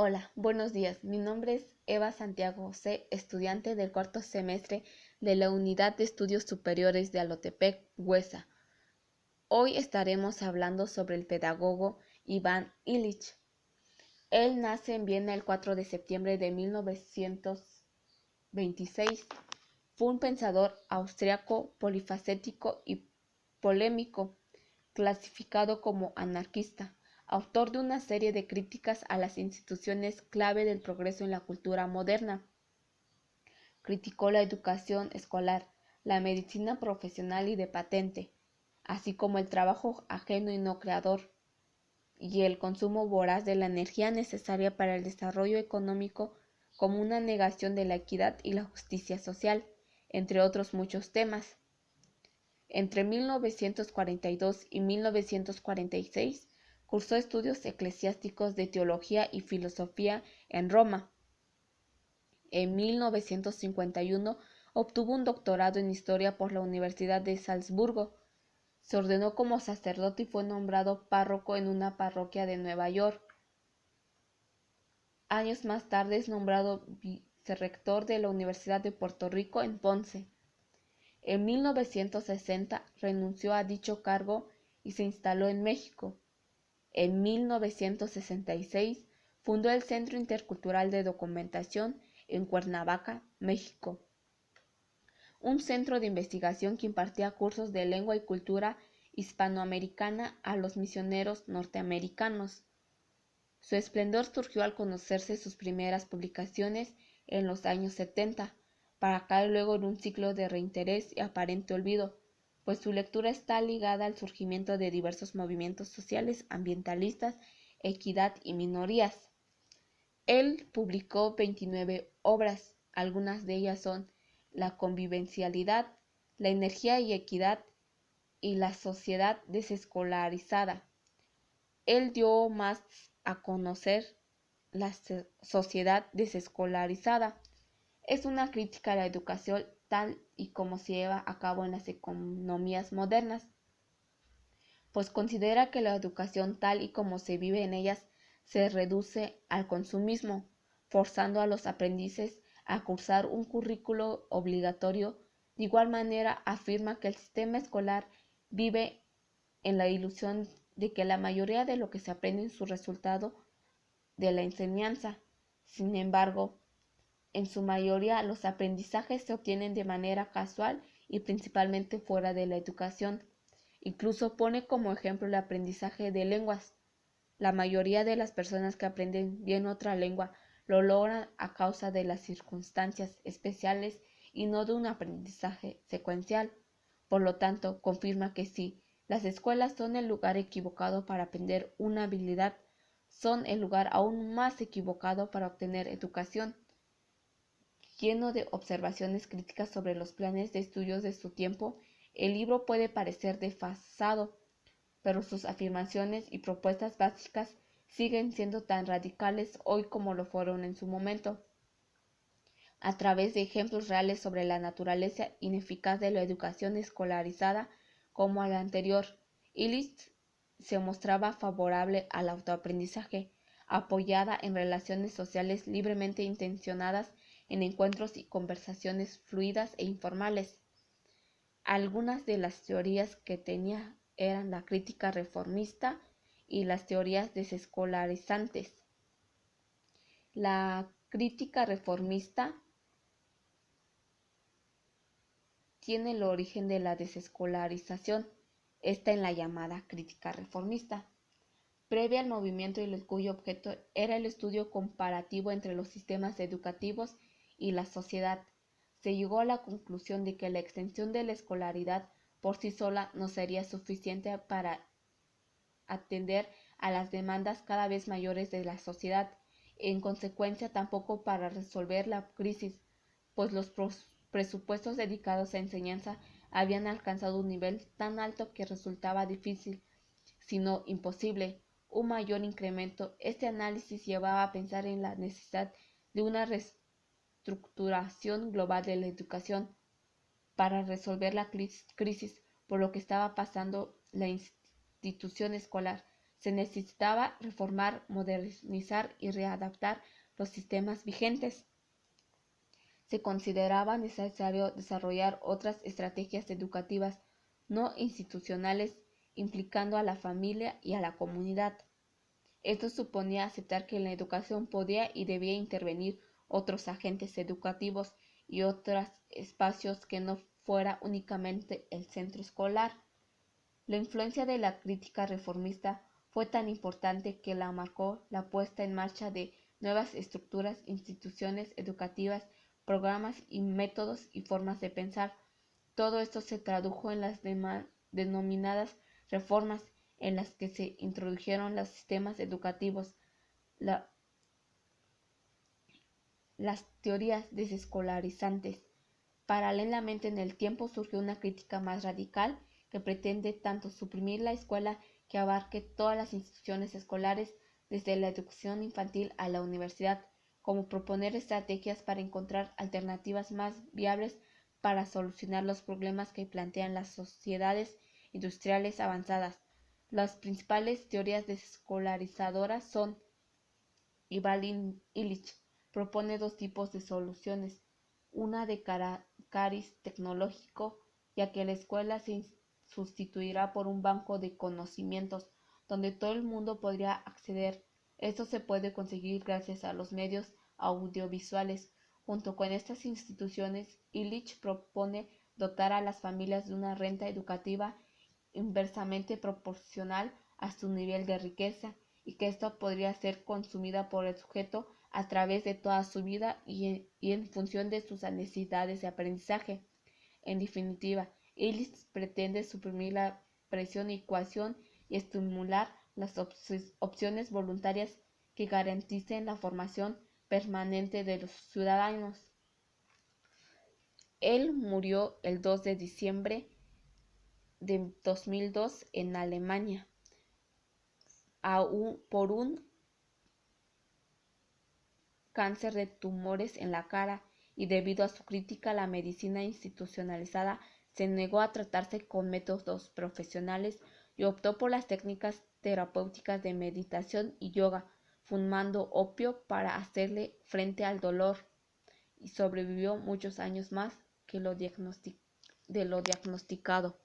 Hola, buenos días. Mi nombre es Eva Santiago José, estudiante del cuarto semestre de la Unidad de Estudios Superiores de Alotepec, Huesa. Hoy estaremos hablando sobre el pedagogo Iván Ilich. Él nace en Viena el 4 de septiembre de 1926. Fue un pensador austriaco polifacético y polémico, clasificado como anarquista, autor de una serie de críticas a las instituciones clave del progreso en la cultura moderna. Criticó la educación escolar, la medicina profesional y de patente, así como el trabajo ajeno y no creador, y el consumo voraz de la energía necesaria para el desarrollo económico como una negación de la equidad y la justicia social, entre otros muchos temas. Entre 1942 y 1946 cursó estudios eclesiásticos de teología y filosofía en Roma. En 1951 obtuvo un doctorado en historia por la Universidad de Salzburgo. Se ordenó como sacerdote y fue nombrado párroco en una parroquia de Nueva York. Años más tarde es nombrado vicerrector de la Universidad de Puerto Rico en Ponce. En 1960 renunció a dicho cargo y se instaló en México. En 1966 fundó el Centro Intercultural de Documentación en Cuernavaca, México, un centro de investigación que impartía cursos de lengua y cultura hispanoamericana a los misioneros norteamericanos. Su esplendor surgió al conocerse sus primeras publicaciones en los años 70, para caer luego en un ciclo de reinterés y aparente olvido, pues su lectura está ligada al surgimiento de diversos movimientos sociales, ambientalistas, equidad y minorías. Él publicó 29 obras, algunas de ellas son La convivencialidad, La energía y equidad y La sociedad desescolarizada. Él dio más a conocer la sociedad desescolarizada. Es una crítica a la educación tal y como se lleva a cabo en las economías modernas, pues considera que la educación tal y como se vive en ellas se reduce al consumismo, forzando a los aprendices a cursar un currículo obligatorio. De igual manera afirma que el sistema escolar vive en la ilusión de que la mayoría de lo que se aprende es su resultado de la enseñanza. Sin embargo, en su mayoría los aprendizajes se obtienen de manera casual y principalmente fuera de la educación. Incluso pone como ejemplo el aprendizaje de lenguas. La mayoría de las personas que aprenden bien otra lengua lo logran a causa de las circunstancias especiales y no de un aprendizaje secuencial. Por lo tanto, confirma que sí, las escuelas son el lugar equivocado para aprender una habilidad, son el lugar aún más equivocado para obtener educación. Lleno de observaciones críticas sobre los planes de estudios de su tiempo, el libro puede parecer desfasado, pero sus afirmaciones y propuestas básicas siguen siendo tan radicales hoy como lo fueron en su momento. A través de ejemplos reales sobre la naturaleza ineficaz de la educación escolarizada como a la anterior, Illich se mostraba favorable al autoaprendizaje, apoyada en relaciones sociales libremente intencionadas en encuentros y conversaciones fluidas e informales. Algunas de las teorías que tenía eran la crítica reformista y las teorías desescolarizantes. La crítica reformista tiene el origen de la desescolarización, esta en la llamada crítica reformista, previa al movimiento y cuyo objeto era el estudio comparativo entre los sistemas educativos y la sociedad. Se llegó a la conclusión de que la extensión de la escolaridad por sí sola no sería suficiente para atender a las demandas cada vez mayores de la sociedad, en consecuencia tampoco para resolver la crisis, pues los presupuestos dedicados a enseñanza habían alcanzado un nivel tan alto que resultaba difícil, si no imposible, un mayor incremento. Este análisis llevaba a pensar en la necesidad de una reestructuración global de la educación para resolver la crisis por lo que estaba pasando la institución escolar. Se necesitaba reformar, modernizar y readaptar los sistemas vigentes. Se consideraba necesario desarrollar otras estrategias educativas no institucionales implicando a la familia y a la comunidad. Esto suponía aceptar que en la educación podía y debía intervenir otros agentes educativos y otros espacios que no fuera únicamente el centro escolar. La influencia de la crítica reformista fue tan importante que la marcó la puesta en marcha de nuevas estructuras, instituciones educativas, programas y métodos y formas de pensar. Todo esto se tradujo en las denominadas reformas, en las que se introdujeron los sistemas educativos, las teorías desescolarizantes. Paralelamente en el tiempo surgió una crítica más radical que pretende tanto suprimir la escuela que abarque todas las instituciones escolares desde la educación infantil a la universidad, como proponer estrategias para encontrar alternativas más viables para solucionar los problemas que plantean las sociedades industriales avanzadas. Las principales teorías desescolarizadoras son Ivalin Illich propone dos tipos de soluciones, una de cariz tecnológico, ya que la escuela se sustituirá por un banco de conocimientos donde todo el mundo podría acceder. Esto se puede conseguir gracias a los medios audiovisuales. Junto con estas instituciones, Illich propone dotar a las familias de una renta educativa inversamente proporcional a su nivel de riqueza y que esto podría ser consumida por el sujeto a través de toda su vida y en función de sus necesidades de aprendizaje. En definitiva, Illich pretende suprimir la presión y coacción y estimular las opciones voluntarias que garanticen la formación permanente de los ciudadanos. Él murió el 2 de diciembre de 2002 en Alemania por un cáncer de tumores en la cara, y debido a su crítica a la medicina institucionalizada se negó a tratarse con métodos profesionales y optó por las técnicas terapéuticas de meditación y yoga, fumando opio para hacerle frente al dolor, y sobrevivió muchos años más de lo diagnosticado.